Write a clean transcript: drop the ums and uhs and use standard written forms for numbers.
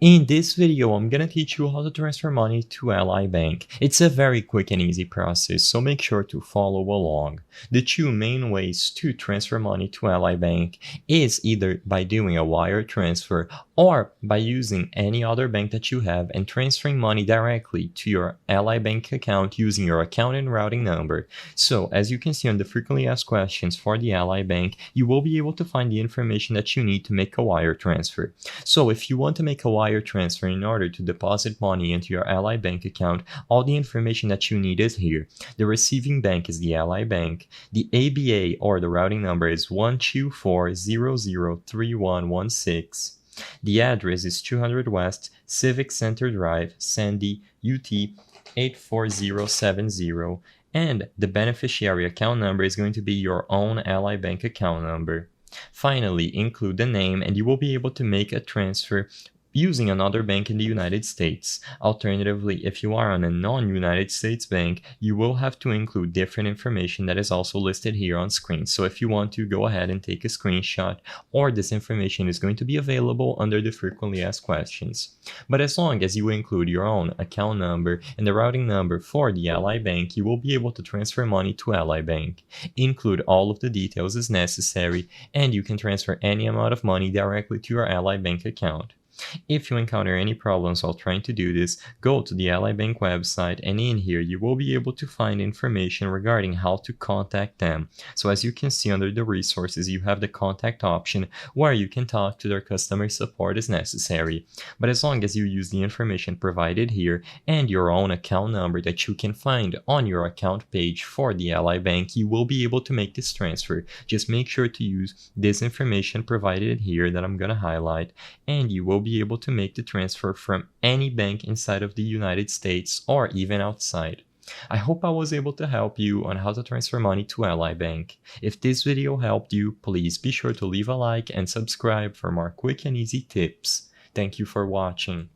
In this video, I'm gonna teach you how to transfer money to Ally Bank. It's a very quick and easy process, so make sure to follow along. The two main ways to transfer money to Ally Bank is either by doing a wire transfer or by using any other bank that you have and transferring money directly to your Ally Bank account using your account and routing number. So as you can see on the frequently asked questions for the Ally Bank, you will be able to find the information that you need to make a wire transfer. So if you want to make a wire transfer in order to deposit money into your Ally Bank account, all the information that you need is here. The receiving bank is the Ally Bank. The ABA or the routing number is 124003116. The address is 200 West Civic Center Drive, Sandy, UT 84070. And the beneficiary account number is going to be your own Ally Bank account number. Finally, include the name and you will be able to make a transfer using another bank in the United States. Alternatively, if you are on a non-United States bank, you will have to include different information that is also listed here on screen. So if you want to, go ahead and take a screenshot, or this information is going to be available under the frequently asked questions. But as long as you include your own account number and the routing number for the Ally Bank, you will be able to transfer money to Ally Bank. Include all of the details as necessary, and you can transfer any amount of money directly to your Ally Bank account. If you encounter any problems while trying to do this, go to the Ally Bank website, and in here you will be able to find information regarding how to contact them. So as you can see under the resources, you have the contact option where you can talk to their customer support as necessary. But as long as you use the information provided here and your own account number that you can find on your account page for the Ally Bank, you will be able to make this transfer. Just make sure to use this information provided here that I'm going to highlight, and you will be able to make the transfer from any bank inside of the United States or even outside. I hope I was able to help you on how to transfer money to Ally Bank. If this video helped you, please be sure to leave a like and subscribe for more quick and easy tips. Thank you for watching.